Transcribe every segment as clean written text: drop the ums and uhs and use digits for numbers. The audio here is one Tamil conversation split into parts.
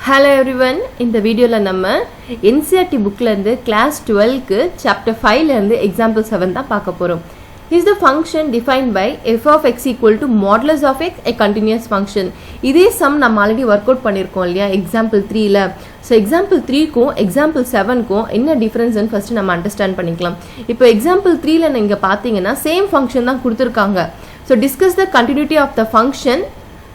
Hello everyone, in the video la நம்ம NCERT book la irundhu class 12 க்கு chapter 5 la irundhu example 7 தான் பார்க்க போறோம். Is the function defined by f of x equal to modulus of x a continuous function. இதே sum நம்ம ஆல்ரெடி வொர்க் அவுட் பண்ணிருக்கோம் இல்லையா example 3 ல. So example 3 க்கும் example 7 க்கும் என்ன டிஃபரன்ஸ் ன்னு ஃபர்ஸ்ட் நம்ம அண்டர்ஸ்டாண்ட் பண்ணிக்கலாம். இப்போ example 3 ல நீங்க பாத்தீங்கன்னா சேம் ஃபங்க்ஷன் தான் கொடுத்திருக்காங்க. So discuss the continuity of the function.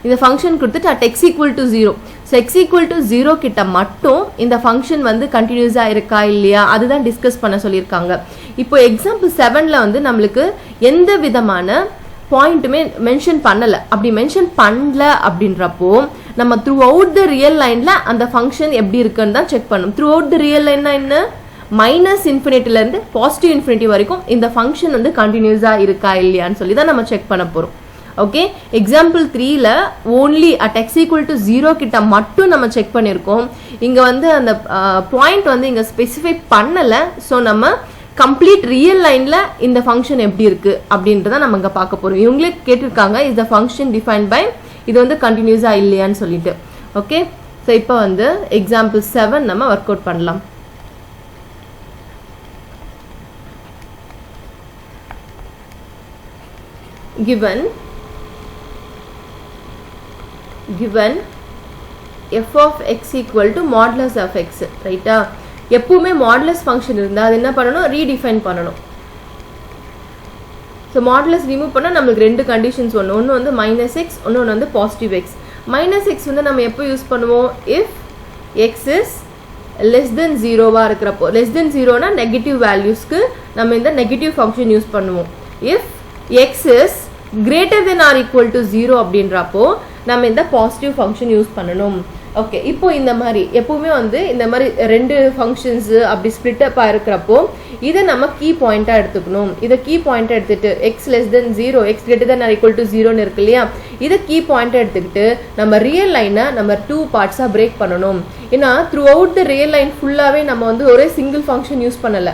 இந்த ஃபங்க்ஷன் கொடுத்துட்டு at x equal to 0. So x equal to 0 கிட்ட மட்டும் இந்த ஃபங்க்ஷன் வந்து கண்டினியூஸா இருக்கா இல்லையா அதுதான் டிஸ்கஸ் பண்ண சொல்லியிருக்காங்க. இப்போ எக்ஸாம்பிள் 7ல வந்து நம்மளுக்கு எந்த விதமான பாயிண்ட்டுமே மென்ஷன் பண்ணல. அப்படி மென்ஷன் பண்ணல அப்படின்றப்போ நம்ம த்ரூ அவுட் த ரியல் லைன்ல அந்த ஃபங்க்ஷன் எப்படி இருக்குன்னு தான் செக் பண்ணணும். த்ரூ அவுட் த ரியல் லைன்னா என்ன, மைனஸ் இன்ஃபினிட்டில இருந்து பாசிட்டிவ் இன்ஃபினிட்டி வரைக்கும் இந்த ஃபங்க்ஷன் வந்து கண்டினியூஸா இருக்கா இல்லையான்னு சொல்லி தான் நம்ம செக் பண்ண போறோம். ஓகே, எக்ஸாம்பிள் 3ல only at x equal to 0 கிட்ட மட்டும் நம்ம செக் பண்ணியிருக்கோம். இங்க வந்து அந்த பாயிண்ட் வந்து இங்க ஸ்பெசிஃபை பண்ணல. ஸோ நம்ம கம்ப்ளீட் ரியல் லைன்ல இந்த ஃபங்க்ஷன் எப்படி இருக்கு அப்படின்றத நம்ம இங்க பார்க்க போறோம். இவங்களே கேட்டிருக்காங்க is the function defined by இது வந்து கண்டினியூஸா இல்லையான்னு சொல்லிட்டு. ஓகே, ஸோ இப்போ வந்து எக்ஸாம்பிள் 7 நம்ம ஒர்க் அவுட் பண்ணலாம். given f of x equal to modulus of x, ரைட்டா? எப்பவுமே மாடுலஸ் ஃபங்க்ஷன் இருந்தால் அது என்ன பண்ணணும், ரீடிஃபைன் பண்ணணும். ஸோ மாடுலஸ் ரிமூவ் பண்ணால் நம்மளுக்கு ரெண்டு கண்டிஷன்ஸ் ஒன்று வந்து மைனஸ் எக்ஸ், ஒன்று வந்து பாசிட்டிவ் எக்ஸ். மைனஸ் எக்ஸ் வந்து நம்ம எப்போ யூஸ் பண்ணுவோம், if x is less than ஜீரோவாக இருக்கிறப்போ. லெஸ் தென் ஜீரோனா நெகட்டிவ் வேல்யூஸ்க்கு நம்ம இந்த நெகட்டிவ் ஃபங்க்ஷன் யூஸ் பண்ணுவோம். If x is greater than or equal to zero அப்படின்றப்போ நம்ம இந்த பாசிட்டிவ் ஃபங்க்ஷன் யூஸ் பண்ணணும். ஓகே, இப்போ இந்த மாதிரி எப்பவுமே வந்து இந்த மாதிரி ரெண்டு ஃபங்க்ஷன்ஸ் அப்படி ஸ்பிளிட் அப் இருக்கிறப்போ இதை நம்ம கீ பாயிண்டா எடுத்துக்கணும். இதை கீ பாயிண்டா எடுத்துட்டு x less than zero, x greater than or equal to ஜீரோன்னு இருக்கு இல்லையா, இதை கீ பாயிண்டா எடுத்துக்கிட்டு நம்ம ரியல் லைனை நம்ம 2 பார்ட்ஸா பிரேக் பண்ணணும். ஏன்னா through out the real line ஃபுல்லாவே நம்ம வந்து ஒரே சிங்கிள் ஃபங்க்ஷன் யூஸ் பண்ணல.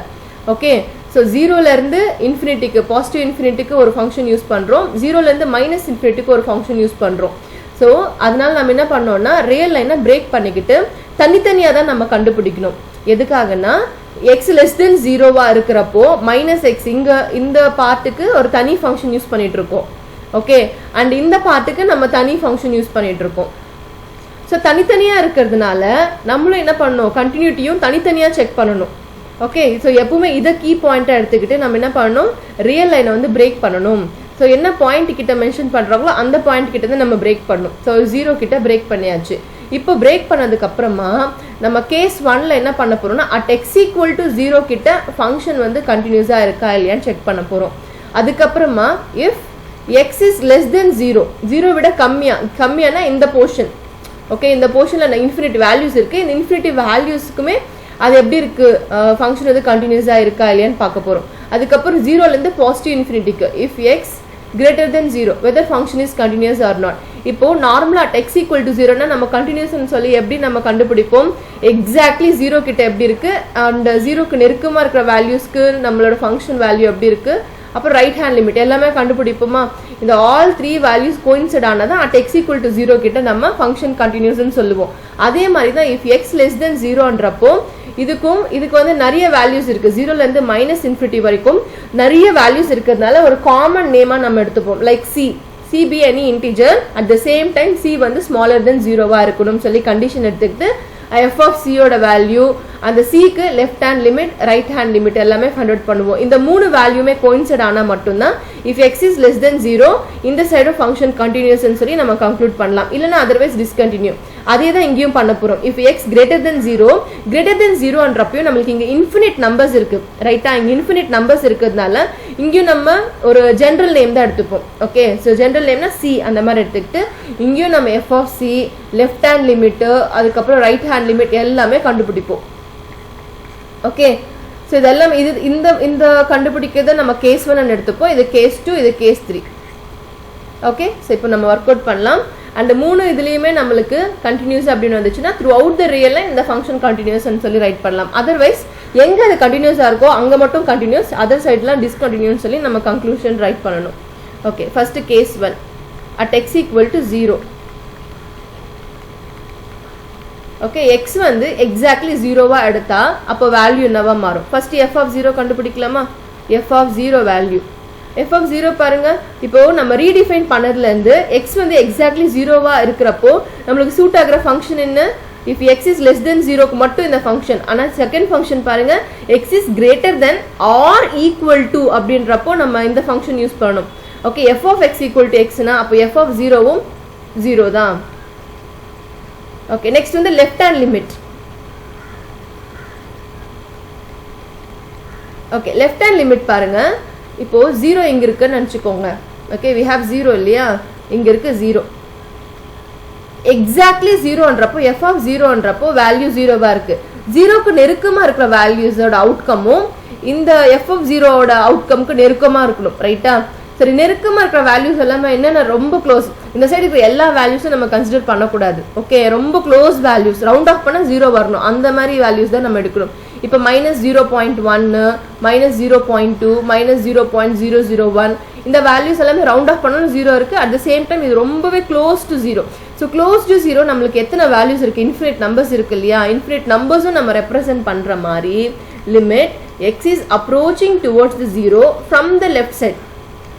ஓகே, ஸோ ஜீரோலேருந்து இன்ஃபினிட்டிக்கு பாசிட்டிவ் இன்ஃபினிட்டிக்கு ஒரு ஃபங்க்ஷன் யூஸ் பண்ணுறோம், ஜீரோலேருந்து மைனஸ் இன்ஃபினிட்டிக்கு ஒரு ஃபங்க்ஷன் யூஸ் பண்ணுறோம். ஸோ அதனால நம்ம என்ன பண்ணோம்னா ரியல் லைனை பிரேக் பண்ணிக்கிட்டு தனித்தனியாக தான் நம்ம கண்டுபிடிக்கணும். எதுக்காகனா எக்ஸ் லெஸ் தென் ஜீரோவாக இருக்கிறப்போ மைனஸ் எக்ஸ் இங்கே இந்த பார்ட்டுக்கு ஒரு தனி ஃபங்க்ஷன் யூஸ் பண்ணிட்டு இருக்கோம். ஓகே, அண்ட் இந்த பார்ட்டுக்கு நம்ம தனி ஃபங்க்ஷன் யூஸ் பண்ணிட்டு இருக்கோம். ஸோ தனித்தனியாக இருக்கிறதுனால நம்மளும் என்ன பண்ணணும், கண்டினியூட்டியும் தனித்தனியாக செக் பண்ணணும். ஓகே, ஸோ எப்பவுமே இதை கீ பாயிண்டா எடுத்துக்கிட்டு நம்ம என்ன பண்ணணும், ரியல் லைனை வந்து பிரேக் பண்ணணும். ஸோ என்ன பாயிண்ட் கிட்ட மென்ஷன் பண்றாங்களோ அந்த பாயிண்ட் கிட்ட தான் நம்ம பிரேக் பண்ணணும். ஸோ 0 கிட்ட பிரேக் பண்ணியாச்சு. இப்போ பிரேக் பண்ணதுக்கு அப்புறமா நம்ம கேஸ் 1ல என்ன பண்ண போறோம்னா அட் x equal to 0 கிட்ட ஃபங்க்ஷன் வந்து கண்டினியூஸா இருக்கா இல்லையான்னு செக் பண்ண போறோம். அதுக்கப்புறமா if x is less than 0, 0 விட கம்மியானா இந்த போர்ஷன், ஓகே, இந்த போர்ஷன்ல இன்ஃபினிட்டி வேல்யூஸ் இருக்கு. இந்த இன்ஃபினிட்டி வேல்யூஸ்க்குமே அது எப்படி இருக்கு, ஃபங்க்ஷன் வந்து கண்டினியூஸா இருக்கா இல்லையான்னு பார்க்க போறோம். அதுக்கப்புறம் 0லேருந்து பாசிட்டிவ் இன்ஃபினிட்டிக்கு if x greater than 0 whether function is continuous or not. இப்போ நார்மலா at x equal to 0 னா நம்ம கண்டினியூஸ்னு சொல்லி எப்படி நம்ம கண்டுபிடிப்போம், எக்ஸாக்ட்லி 0 கிட்ட எப்படி இருக்கு அண்ட் 0க்கு நெருக்கமா இருக்கிற வேல்யூஸ்க்கு நம்மளோட ஃபங்க்ஷன் வேல்யூ எப்படி இருக்கு, அப்புறம் ரைட் ஹேண்ட் லிமிட் எல்லாமே கண்டுபிடிப்போமா. இந்த ஆல் 3 வேல்யூஸ் கோயின்சைட் ஆனதான் at x equal to 0 கிட்ட நம்ம ஃபங்க்ஷன் கண்டினியூஸ்னு சொல்லுவோம். அதே மாதிரி தான் இஃப் எக்ஸ் லெஸ் தென் 0ன்றப்போ இதுக்கு வந்து நிறைய வேல்யூஸ் இருக்கு. 0லேருந்து மைனஸ் இன்ஃபினிட்டி வரைக்கும் நிறைய வேல்யூஸ் இருக்கிறதுனால ஒரு காமன் நேமா நம்ம எடுத்துப்போம். Like C be any integer at the same time C வந்து ஸ்மாலர் தென் 0வா இருக்கணும்னு சொல்லி கண்டிஷன் எடுத்துக்கிட்டு எஃப் ஆஃப் சியோட வேல்யூ அந்த சிக்கு left hand limit right hand limit எல்லாமே ஃபைண்ட் பண்ணுவோம். இந்த 3 வேல்யூமே கோயின்சைட் ஆனா மட்டும்தான் இஃப் எக்ஸ் இஸ் லெஸ் தென் 0 இந்த சைடு ஃபங்க்ஷன் கண்டினியூஸ் சொல்லி நம்ம கன்க்ளூட் பண்ணலாம். இல்லைன்னா அதர்வைஸ் டிஸ்கண்டினியூ. அதே தான் இங்கேயும் பண்ண போறோம். இஃப் எக்ஸ் கிரேட்டர் தென் 0ன்றப்பையும் நம்மளுக்கு இங்க இன்ஃபினிட் நம்பர்ஸ் இருக்கு, ரைட்டா? இங்க இன்ஃபினிட் நம்பர்ஸ் இருக்கிறதுனால இங்கேயும் நம்ம ஒரு ஜென்ரல் நேம் தான் எடுத்துப்போம். ஓகே, ஸோ ஜென்ரல் நேம்னா சி அந்த மாதிரி எடுத்துக்கிட்டு இங்கேயும் நம்ம f of C left hand limit அதுக்கப்புறம் ரைட் ஹேண்ட் லிமிட் எல்லாமே கண்டுபிடிப்போம். ஓகே, ஸோ இதெல்லாம் இந்த கண்டுபிடிக்கிறத நம்ம கேஸ் 1 எடுத்துப்போம். இது கேஸ் 2, இது கேஸ் 3. ஓகே, ஸோ இப்போ நம்ம ஒர்க் அவுட் பண்ணலாம். அண்ட் 3 இதுலயுமே நம்மளுக்கு கண்டினியூஸ் அப்படின்னு வந்துச்சுன்னா through out the real line இந்த ஃபங்க்ஷன் கண்டினியூஸ் சொல்லி ரைட் பண்ணலாம். அதர்வைஸ் எங்க அது கண்டினியூஸா இருக்கோ அங்க மட்டும் கண்டினியூஸ், அதர் சைட்லாம் டிஸ்கண்டினியூஸ் சொல்லி நம்ம கன்க்ளூஷன் ரைட் பண்ணணும். Okay, first case 1 at x equal to 0. Okay x வந்து எக்ஸாக்ட்லி 0வா எடுத்தா அப்போ வேல்யூ என்னவா மாறும் ஃபர்ஸ்ட் f of 0 கண்டுபிடிக்கலாமா f of 0 value f of 0 பாருங்க இப்போ நம்ம ரீடிஃபைன் பண்ணதுல இருந்து x வந்து எக்ஸாக்ட்லி 0வா இருக்குறப்போ நமக்கு சூட் ஆகுற ஃபங்க்ஷன் என்ன if x is less than 0 க்கு மட்டும் இந்த ஃபங்க்ஷன் ஆனா செகண்ட் ஃபங்க்ஷன் பாருங்க x is greater than or equal to அப்படின்றப்போ நம்ம இந்த ஃபங்க்ஷன் யூஸ் பண்ணனும் okay f of x equal to x னா அப்போ f of 0 வும் 0 தான் ஓகே நெக்ஸ்ட் வந்து left hand limit okay left hand limit பாருங்க இப்போ 0 இங்க இருக்குன்னு நினைச்சுக்கோங்க ஓகே we have 0 இல்லையா இங்க இருக்கு 0 எக்ஸாக்ட்லி 0ன்றப்போ f of 0ன்றப்போ வேல்யூ 0வா இருக்கு 0 க்கு நெருக்கமா இருக்கிற வேல்யூஸோட அவுட்கமும் இந்த f of 0 ஓட அவுட்கம்க்கு நெருக்கமா இருக்கணும் ரைட்டா சரி நெருக்கமா இருக்கிற வேல்யூஸ் எல்லாமே என்னன்னா ரொம்ப க்ளோஸ் இந்த சைடு இருக்கிற எல்லா வேல்யூஸும் நம்ம கன்சிடர் பண்ணக்கூடாது ஓகே ரொம்ப க்ளோஸ் வேல்யூஸ் ரவுண்ட் ஆஃப் பண்ணா 0 வரணும் அந்த மாதிரி வேல்யூஸ் தான் நம்ம எடுக்கணும் இப்போ -0.1 -0.2 -0.001 இந்த வேல்யூஸ் எல்லாமே ரவுண்ட் ஆஃப் பண்ணனும் 0 இருக்கு அட் தி சேம் டைம் இது ரொம்பவே close to 0 so close to 0 நமக்கு எத்தனை வேல்யூஸ் இருக்கு இன்ஃபினிட் நம்பர்ஸ் இருக்கு இல்லையா இன்ஃபினிட் நம்பர்ஸும் நம்ம ரெப்ரசன்ட் பண்ற மாதிரி limit x is approaching towards the 0 from the left side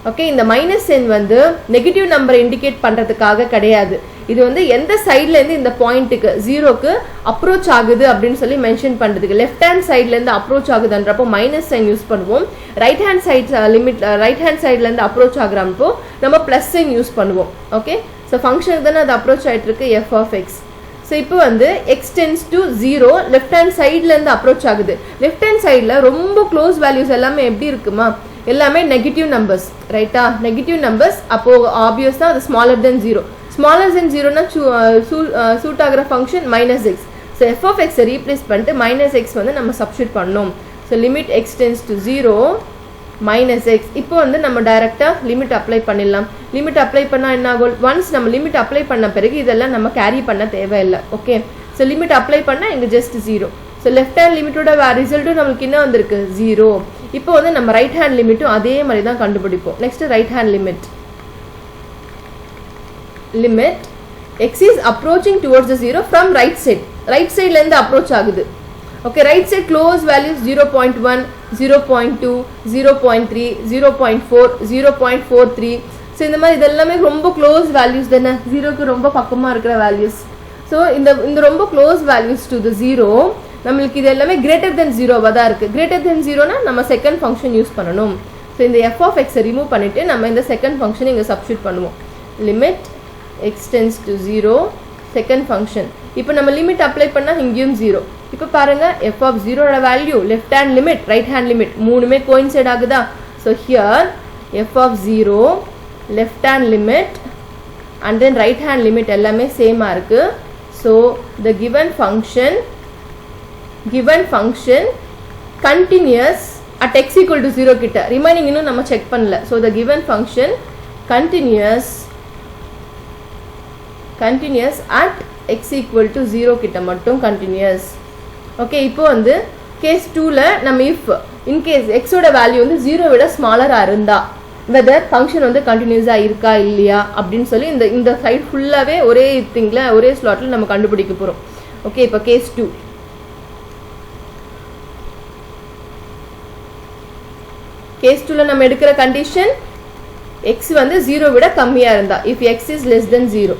okay இந்த மைனஸ் n வந்து நெகட்டிவ் நம்பரை இண்டிகேட் பண்றதுக்காக கிடையாது இது வந்து எந்த சைடுல இருந்து இந்த பாயிண்ட்க்கு 0 க்கு அப்ரோச் ஆகுது அப்படினு சொல்லி மென்ஷன் பண்றதுக்கு லெஃப்ட் ஹேண்ட் சைடுல இருந்து அப்ரோச் ஆகுதுன்றப்போ மைனஸ் சைன் யூஸ் பண்ணுவோம் right hand side limit right hand சைடுல இருந்து அப்ரோச் ஆகுறப்போ நம்ம பிளஸ் சைன் யூஸ் பண்ணுவோம் ஓகே சோ ஃபங்க்ஷனுக்கு தான அது அப்ரோச் ஆயிட்டு இருக்கு f of x சோ இப்போ வந்து x tends to 0 left hand சைடுல இருந்து அப்ரோச் ஆகுது லெஃப்ட் ஹேண்ட் சைடுல ரொம்ப க்ளோஸ் வேல்யூஸ் எல்லாமே எப்படி இருக்குமா எல்லாமே நெகட்டிவ் நம்பர்ஸ் ரைட்டா நெகட்டிவ் நம்பர்ஸ் அப்போ ஆப்வியஸா அது ஸ்மாலர் தென் 0 ஸ்மாலர் தென் 0 னா சூட் ஆகுற function -x so f of x replace பண்ணிட்டு -x வந்து நம்ம சப்ஸ்டிட்யூட் பண்ணோம் so limit x tends to 0 -x இப்போ வந்து நம்ம டைரக்ட்டா லிமிட் அப்ளை பண்ணிடலாம் லிமிட் அப்ளை பண்ணா என்ன ஆகும் once நம்ம லிமிட் அப்ளை பண்ண பிறகு இதெல்லாம் நம்ம கேரி பண்ண தேவையில்லை ஓகே சோ லிமிட் அப்ளை பண்ணா இங்க ஜஸ்ட் 0 சோ லெஃப்ட் ஹேண்ட் லிமிட்டோட ரிசல்ட்டும் நமக்கு என்ன வந்திருக்கு 0 இப்போ வந்து நம்ம ரைட் ஹேண்ட் லிமிட்டும் அதே மாதிரி தான் கண்டுபிடிப்போம் next right hand limit limit x is approaching towards the 0 from right side ல இருந்து அப்ரோச் ஆகுது okay right side close values 0.1 0.2 0.3 0.4 0.43 so இந்த மாதிரி இதெல்லாம் ரொம்ப க்ளோஸ் வேல்யூஸ் தானே 0 க்கு ரொம்ப பக்கமா இருக்கிற வேல்யூஸ் சோ இந்த ரொம்ப க்ளோஸ் வேல்யூஸ் டு தி 0 நமக்கு இது எல்லாமே greater than 0வா தான் இருக்கு greater than 0 னா நம்ம செகண்ட் ஃபங்க்ஷன் யூஸ் பண்ணனும் சோ இந்த f of x ரிமூவ் பண்ணிட்டு நம்ம இந்த செகண்ட் ஃபங்க்ஷனை இங்க சப்ஸ்டிட்யூட் பண்ணுவோம் limit x tends to 0 second function இப்போ நம்ம லிமிட் அப்ளை பண்ணா இங்கேயும் 0 இப்போ பாருங்க f of 0 ஓட value left hand limit right hand limit மூணுமே கோயின்சைட் ஆகுதா so here f of 0 left hand limit and then right hand limit எல்லாமே சேமா இருக்கு so the given function continuous at x equal to 0 கிட்ட remaining இன்னும் நம்ம செக் பண்ணல so the given function continuous at x equal to 0 கிட்ட மட்டும் continuous okay இப்போ வந்து case 2 ல நம்ம if in case x ஓட வேல்யூ வந்து 0 விட ஸ்மாலரா இருந்தா whether function வந்து கண்டினியூஸா இருக்கா இல்லையா அப்படினு சொல்லி இந்த சைடு ஃபுல்லாவே ஒரே திங்ல ஒரே ஸ்லாட்ல நம்ம கண்டுபிடிக்க போறோம் ஓகே இப்போ கேஸ் 2 கேஸ் 2 ல நம்ம எடுக்கிற கண்டிஷன் x வந்து 0 விட கம்மியா இருந்தா if x is less than 0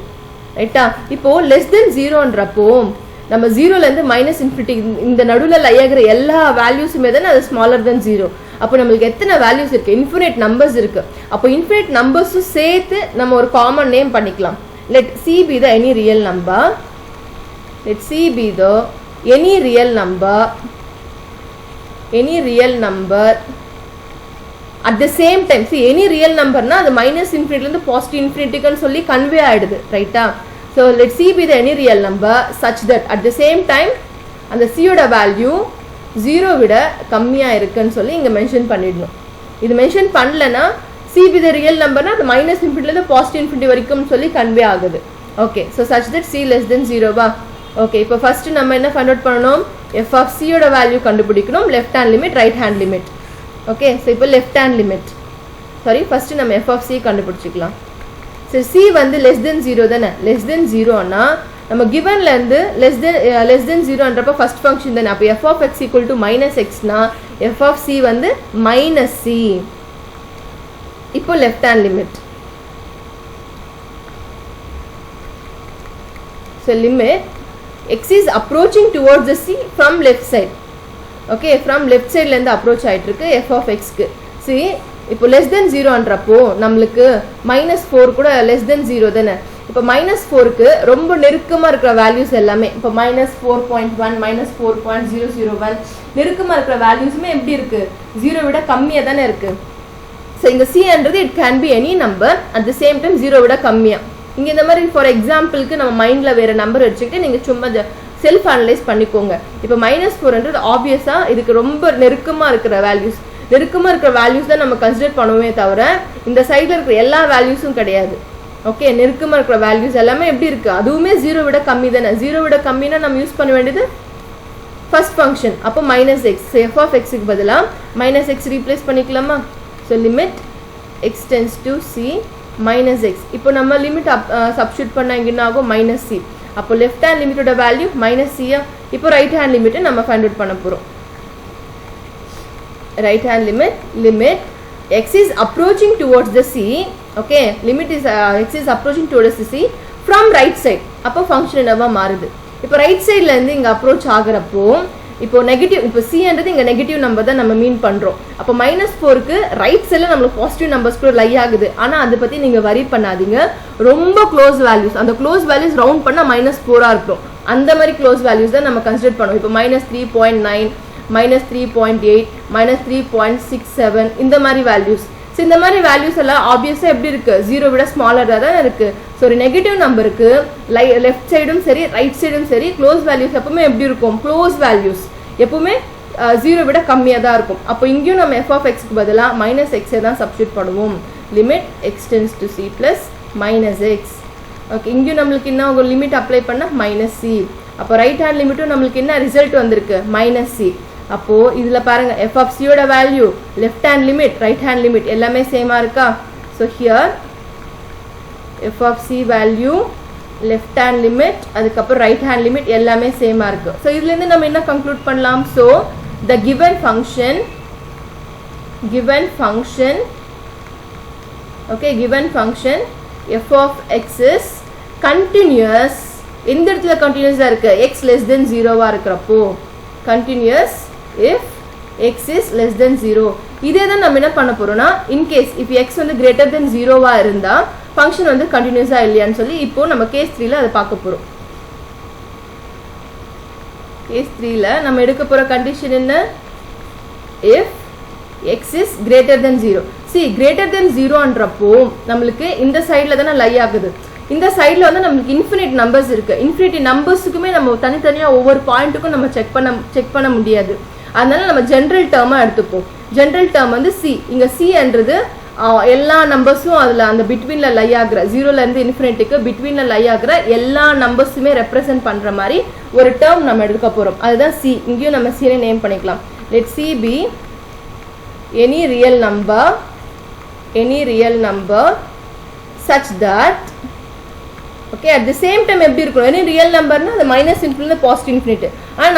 ரைட்டா இப்போ less than 0ன்றப்போ நம்ம 0 ல இருந்து -∞ இந்த நடுவுல லையகிற எல்லா வேல்யூஸுமே தான் அது ஸ்மாலர் தென் 0 அப்போ நமக்கு எத்தனை வேல்யூஸ் இருக்கு இன்ஃபினிட் நம்பர்ஸ் இருக்கு அப்போ இன்ஃபினிட் நம்பர்ஸும் சேர்த்து நம்ம ஒரு காமன் நேம் பண்ணிக்கலாம் let c be the any real number at the same time see any real number na அது -∞ ல இருந்து positive infinity க்கு சொல்லி கன்வே ஆயிடுது ரைட்டா so let c be the any real number such that at the same time அந்த c ஓட வேல்யூ 0 விட கம்மியா இருக்குன்னு சொல்லி இங்க மென்ஷன் பண்ணிடணும் இது மென்ஷன் பண்ணலனா c be the real number னா அது -∞ ல இருந்து positive வரைக்கும் சொல்லி கன்வே ஆகுது okay so such that c less than 0 வா ஓகே இப்போ ஃபர்ஸ்ட் நம்ம என்ன ஃபைண்ட் அவுட் பண்ணனும் f of c ஓட வேல்யூ கண்டுபிடிக்கணும் left hand limit right hand limit okay so இப்போ left hand limit sorry first நம்ம f of c கண்டுபிடிச்சிக்கலாம் சோ c வந்து less than 0 தானே less than 0 னா நம்ம கிவன்ல இருந்து less than 0ன்றப்ப ஃபர்ஸ்ட் ஃபங்க்ஷன் தானே. அப்போ f of x equal to minus x னா f of c வந்து minus c. இப்போ left hand limit. So limit x is approaching towards the c from left side. Okay, from left side ல இருந்து approach ஆயிட்டு இருக்கு f of x க்கு. See, இப்போ less than 0ன்றப்போ நமக்கு -4 கூட less than 0 தானே. இப்போ -4 க்கு ரொம்ப நெருக்கமா இருக்கிற வேல்யூஸ் எல்லாமே இப்போ -4.1 -4.001 நெருக்கமா இருக்கிற வேல்யூஸ்மே எப்படி இருக்கு 0 விட கம்மியா தானே இருக்கு. சோ இங்க c ன்றது it can be any number at the same time 0 விட கம்மியா. இங்க இந்த மாதிரி ஃபார் எக்ஸாம்பிளுக்கு நம்ம மைண்ட்ல வேற நம்பர் வச்சுக்கிட்டு நீங்க சும்மா செல்ஃப் அனலைஸ் பண்ணிக்கோங்க. இப்போ -4ன்றது ஆப்வியஸா இதுக்கு ரொம்ப நெருக்கமா இருக்கிற வேல்யூஸ் தான் நம்ம கன்சிடர் பண்ணுவோமே தவிர இந்த சைடுல இருக்கிற எல்லா வேல்யூஸும் கிடையாது. ஓகே, நெருக்கமா இருக்கிற வேல்யூஸ் எல்லாமே எப்படி இருக்கு அதுவுமே 0 விட கம்மி தானே. 0 விட கம்மினா நம்ம யூஸ் பண்ண வேண்டியது ஃபர்ஸ்ட் ஃபங்க்ஷன். அப்போ -x. So f of x க்கு பதிலா -x ரீப்ளேஸ் பண்ணிக்கலாமா. So limit x tends to c minus x. இப்போ நம்ம லிமிட் சப்ஸ்டிட்யூட் பண்ணா இங்க என்ன ஆகும் -c. அப்போ லெஃப்ட் ஹேண்ட் லிமிட்டோட வேல்யூ -c. இப்போ ரைட் ஹேண்ட் லிமிட் நம்ம ஃபைண்ட் அவுட் பண்ண போறோம். right hand limit x is approaching towards the c. Okay, limit is x is approaching towards the c from right side. அப்போ ஃபங்க்ஷன் என்னவா மாறுது. இப்போ ரைட் சைடுல இருந்து இங்க அப்ரோச் ஆகறப்போ இப்போ நெகட்டிவ் இப்போ c ன்றது இங்க நெகட்டிவ் நம்பர் தான் நம்ம மீன் பண்றோம். அப்போ -4 க்கு ரைட் சைடுல நமக்கு பாசிட்டிவ் நம்பர்ஸ் கூட லை ஆகுது. ஆனா அத பத்தி நீங்க வரி பண்ணாதீங்க. ரொம்ப க்ளோஸ் வேல்யூஸ் அந்த க்ளோஸ் வேல்யூஸ் ரவுண்ட் பண்ணா -4 ஆ இருக்கும். அந்த மாதிரி க்ளோஸ் வேல்யூஸ் தான் நம்ம கன்சிடர் பண்ணுவோம். இப்போ -3.9 -3.8 -3.67 இந்த மாதிரி வேல்யூஸ். சோ இந்த மாதிரி வேல்யூஸ் எல்லாம் ஆப்வியஸா எப்படி இருக்கு 0 விட ஸ்மாலரா தான் இருக்கு. சோ ஒரு நெகட்டிவ் நம்பருக்கு லெஃப்ட் சைடும் சரி ரைட் சைடும் சரி க்ளோஸ் வேல்யூஸ் எப்பவுமே எப்படி இருக்கும் க்ளோஸ் வேல்யூஸ் எப்பவுமே 0 விட கம்மியா தான் இருக்கும். அப்போ இங்கேயும் நம்ம f of x க்கு பதிலா -x தான் சப்ஸ்டிட்யூட் பண்ணுவோம். limit x tends to c plus -x. Okay, இங்கேயும் நம்மளுக்கு என்ன ஒரு லிமிட் அப்ளை பண்ணா -c. அப்போ ரைட் ஹேண்ட் லிமிட்டும் நம்மளுக்கு என்ன ரிசல்ட் வந்திருக்கு -c. அப்போ இதுல பாருங்க f of c ஓட value left hand limit right hand limit எல்லாமே சேமா இருக்கா. So here f of c value left hand limit அதுக்கு அப்புறம் ரைட் ஹேண்ட் லிமிட் எல்லாமே சேமா இருக்கு. சோ இதுல இருந்து நம்ம என்ன கன்க்ளூட் பண்ணலாம். So the given function f of x is continuous. எந்த இடத்துல கண்டினியூஸா இருக்கு x less than 0 வா இருக்கறப்போ continuous if x is less than 0. இதே தான் நம்ம என்ன பண்ண போறோம்னா in case if x வந்து greater than 0 வா இருந்தா ஃபங்க்ஷன் வந்து கண்டினியூஸா இல்லையான்னு சொல்லி இப்போ நம்ம கேஸ் 3 ல அத பார்க்க போறோம். கேஸ் 3 ல நம்ம எடுக்க போற கண்டிஷன் என்ன if x is greater than 0. see greater than 0 ன்றப்போ நமக்கு இந்த சைடுல தான லை ஆகுது. இந்த சைடுல வந்து நமக்கு இன்ஃபினிட் நம்பர்ஸ் இருக்கு. இன்ஃபினிட்டி நம்பர்ஸ்க்குமே நம்ம தனித்தனியா ஒவ்வொரு பாயிண்ட்டுக்கும் நம்ம செக் பண்ண முடியாது. அதனால நம்ம ஜெனரல் டேர்மா எடுத்துப்போம். ஜெனரல் டேர்ம் வந்து c. இங்க c ன்றது எல்லா நம்பர்ஸும் அதுல அந்த பிட்வீன்ல லை ஆகுற 0 ல இருந்து இன்ஃபினிட்டிக்கு பிட்வீன்ல லை ஆகுற எல்லா நம்பர்ஸுமே ரெப்ரசன்ட் பண்ற மாதிரி ஒரு டேர்ம் நம்ம எடுக்க போறோம். அதுதான் c. இங்கேயும் நம்ம c னை நேம் பண்ணிக்கலாம். let c be any real number such that okay at the same time எப்படி இருக்கும் any real numberனா அது -∞ பாசிட்டிவ் இன்ஃபினிட்டி. ஆனா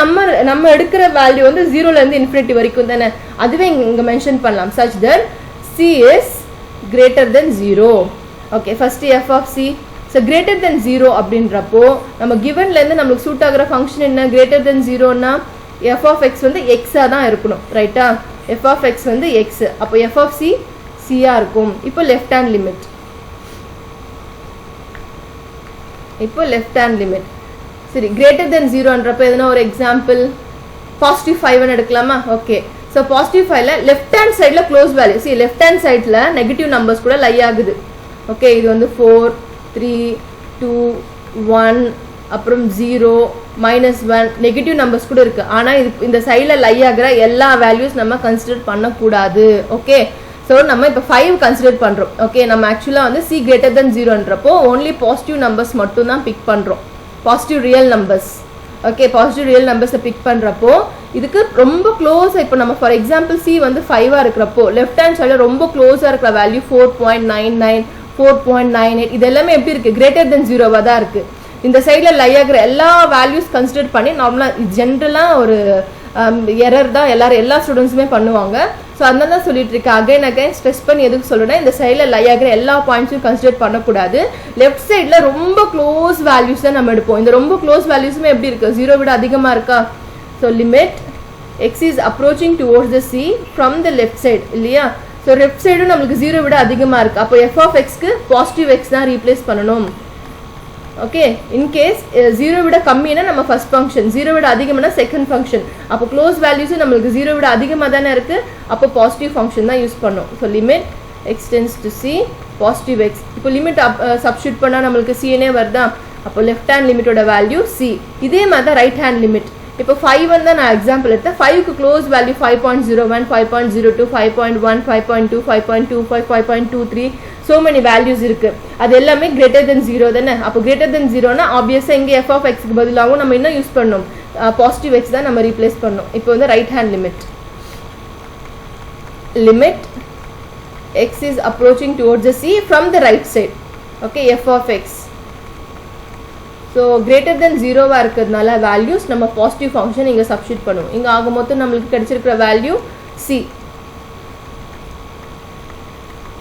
நம்ம எடுக்கிற வேல்யூ வந்து 0 ல இருந்து இன்ஃபினிட்டி வரைக்கும் தானே. அதுவே இங்க மென்ஷன் பண்ணலாம் such that c is greater than 0. okay first f of c so greater than 0 அப்படின்றப்போ நம்ம givenல இருந்து நமக்கு சூட் ஆகுற ஃபங்க்ஷன் என்ன greater than 0 னா f of x வந்து x ஆ தான் இருக்கணும். ரைட்டா f of x வந்து x. அப்போ f of c c ஆ இருக்கும். இப்போ லெஃப்ட் ஹேண்ட் லிமிட் சரி greater than 0 ன்றப்ப எதனா ஒரு எக்ஸாம்பிள் +5 ன்னு எடுக்கலாமா. ஓகே, சோ +5 ல லெஃப்ட் ஹேண்ட் சைடுல close value see left hand சைடுல நெகட்டிவ் நம்பர்ஸ் கூட லை ஆகுது. ஓகே, இது வந்து 4 3 2 1 அப்புறம் 0 -1 நெகட்டிவ் நம்பர்ஸ் கூட இருக்கு. ஆனா இந்த சைடுல லை ஆகுற எல்லா வேல்யூஸ் நம்ம கன்சிடர் பண்ண கூடாது. ஓகே, சோ நம்ம இப்ப 5 கன்சிடர் பண்றோம். ஓகே, நம்ம एक्चुअली வந்து c greater than 0 ன்றப்போ only பாசிட்டிவ் நம்பர்ஸ் மட்டும் தான் பிக் பண்றோம். Positive real numbers. Okay, positive real numbers pick பண்றப்போ இதுக்கு ரொம்ப க்ளோஸா இப்போ நம்ம ஃபார் எக்ஸாம்பிள் c வந்து 5 ஆ இருக்கறப்போ லெஃப்ட் ஹேண்ட் சைடுல ரொம்ப க்ளோஸா இருக்கிற வேல்யூ 4.99 4.98 இது எல்லாமே எப்படி இருக்கு greater than 0 வா தான் இருக்கு. இந்த சைடில் லை ஆகிற எல்லா வேல்யூஸ் கன்சிடர் பண்ணி நார்மலாக ஜென்ரலாக ஒரு எரர் தான் எல்லா ஸ்டூடெண்ட்ஸுமே பண்ணுவாங்க. ஸோ அதனால தான் சொல்லிட்டு இருக்கேன், அகைன் ஸ்ட்ரெஸ் பண்ணி எதுக்கு சொல்லுன்னா, இந்த சைடில் லை ஆகிற எல்லா பாயிண்ட்ஸும் கன்சிடர் பண்ணக்கூடாது. லெஃப்ட் சைடில் ரொம்ப க்ளோஸ் வேல்யூஸ் தான் நம்ம எடுப்போம். இந்த ரொம்ப க்ளோஸ் வேல்யூஸுமே எப்படி இருக்குது, 0 விட அதிகமாக இருக்கா. So limit X is approaching towards the see from the left side இல்லையா. ஸோ லெஃப்ட் சைடும் நம்மளுக்கு 0 விட அதிகமாக இருக்குது. அப்போ எஃப் ஆஃப் எக்ஸ்க்கு பாசிட்டிவ் எக்ஸ் தான் ரீப்ளேஸ் பண்ணணும். ஓகே, இன்கேஸ் 0 விட கம்மினா நம்ம ஃபர்ஸ்ட் ஃபங்க்ஷன், 0 விட அதிகம்னா செகண்ட் ஃபங்க்ஷன். அப்போ க்ளோஸ் வேல்யூஸும் நம்மளுக்கு 0 விட அதிகமாக தானே இருக்குது, அப்போ பாசிட்டிவ் ஃபங்க்ஷன் தான் யூஸ் பண்ணோம். So limit X tends to C positive X. இப்போ லிமிட் சப்ஸ்டியூட் பண்ணால் நம்மளுக்கு சிஎனே வருதா, அப்போ லெஃப்ட் ஹேண்ட் லிமிட்டோட வேல்யூ சி. இதே மாதிரி தான் ரைட் ஹேண்ட் லிமிட். இப்போ 5 வந்து நான் எக்ஸாம்பிள் எடுத்தேன். 5க்கு close value 5.01, 5.02, 5.1, 5.2, 5.25, 5.23, so many values இருக்கு. அது எல்லாமே greater than 0 தானே. அப்போ greater than 0னா ஆப்வியஸாக இங்கே f of xக்கு பதிலாகவும் நம்ம என்ன யூஸ் பண்ணணும், பாசிட்டிவ் எக்ஸ் தான் நம்ம ரீப்ளேஸ் பண்ணணும். இப்போ வந்து right hand limit x is approaching towards the c from the right side. Okay, f of x. So greater than 0வா இருக்கிறதுனால வேல்யூஸ் நம்ம பாசிட்டிவ் ஃபங்க்ஷன் இங்கே சப்ஸ்டியூட் பண்ணுவோம். இங்கே ஆக மொத்தம் நம்மளுக்கு கிடைச்சிருக்கிற வேல்யூ சி.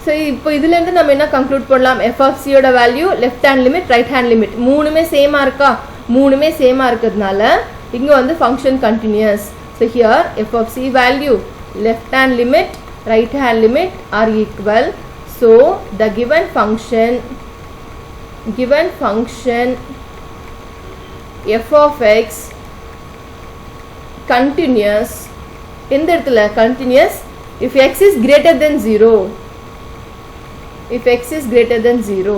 ஸோ இப்போ இதுலேருந்து நம்ம என்ன கன்க்ளூட் பண்ணலாம், எஃப் ஆஃப் சியோட value left hand limit right hand limit மூணுமே சேமாக இருக்கா, மூணுமே சேமாக இருக்கிறதுனால இங்கே வந்து function continuous. So here f of c value left hand limit right hand limit are equal. So the given function f of x continuous இந்த இடத்துல continuous if x is greater than 0. if x is greater than 0.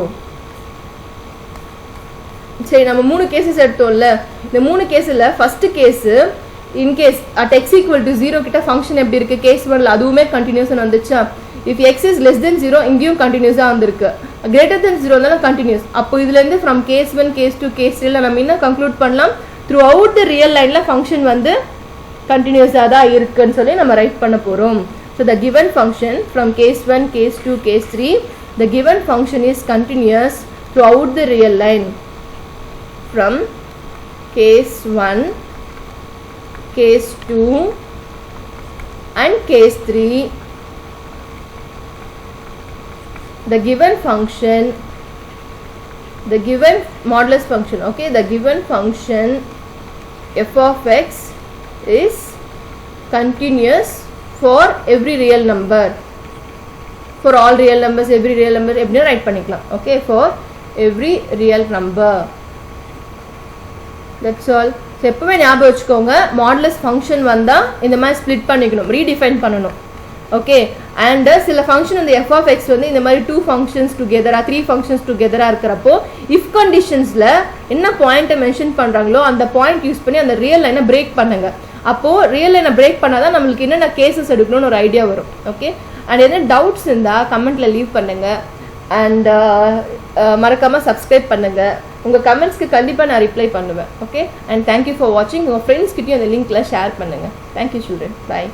சரி, நம்ம 3 கேसेस எடுத்தோம்ல. இந்த 3 கேஸ்ல first case in case at x equal to 0 கிட்ட ஃபங்க்ஷன் எப்படி இருக்கு, கேஸ் 1ல அதுவுமே கண்டினியூஸ் வந்துச்சா. if x is less than 0 இங்கேயும் கண்டினியூஸாக வந்திருக்கு. greater than 0 இருந்தாலும் கண்டினியூஸ். அப்போ இதுலேருந்து ஃப்ரம் கேஸ் 1 கேஸ் 2 கேஸ் 3 நம்ம என்ன கன்க்ளூட் பண்ணலாம், த்ரூ அவுட் த ரியல் லைனில் ஃபங்க்ஷன் வந்து கண்டினியூஸாக தான் இருக்குன்னு சொல்லி நம்ம ரைட் பண்ண போகிறோம். So the given function from case 1 case 2 case 3 the given function is continuous throughout the real line from case 1 case 2 and case 3. The given function, the given modulus function, okay, the given function f of x is continuous for every real number, for all real numbers, every real number எப்படின்னு ரைட் பண்ணிக்கலாம். okay, for every real number. that's all. So எப்பவுமே ஞாபகம் வச்சுக்கோங்க, மாடுலஸ் ஃபங்க்ஷன் வந்தால் இந்த மாதிரி ஸ்ப்ளிட் பண்ணிக்கணும், ரீடிஃபைன் பண்ணணும். ஓகே, அண்ட் சில ஃபங்க்ஷன் இந்த எஃப் ஆஃப் எக்ஸ் வந்து இந்த மாதிரி 2 ஃபங்க்ஷன்ஸ் டுகெதரா 3 ஃபங்க்ஷன்ஸ் டுகெதரா இருக்கிறப்போ இஃப் கண்டிஷன்ஸில் என்ன பாயிண்ட்டை மென்ஷன் பண்ணுறாங்களோ அந்த பாயிண்ட் யூஸ் பண்ணி அந்த ரியல் லைனை பிரேக் பண்ணுங்க. அப்போது ரியல் லைனை பிரேக் பண்ணால் தான் நம்மளுக்கு என்னென்ன கேசஸ் எடுக்கணும்னு ஒரு ஐடியா வரும். ஓகே, அண்ட் என்ன டவுட்ஸ் இருந்தால் கமெண்ட்டில் லீவ் பண்ணுங்கள். அண்ட் மறக்காமல் சப்ஸ்கிரைப் பண்ணுங்கள். உங்கள் கமெண்ட்ஸ்க்கு கண்டிப்பாக நான் ரிப்ளை பண்ணுவேன். ஓகே, அண்ட் தேங்க்யூ ஃபார் வாட்சிங். உங்கள் ஃப்ரெண்ட்ஸ்கிட்டையும் அந்த லிங்க்கில் ஷேர் பண்ணுங்கள். தேங்க்யூ சில்ட்ரன், பாய்.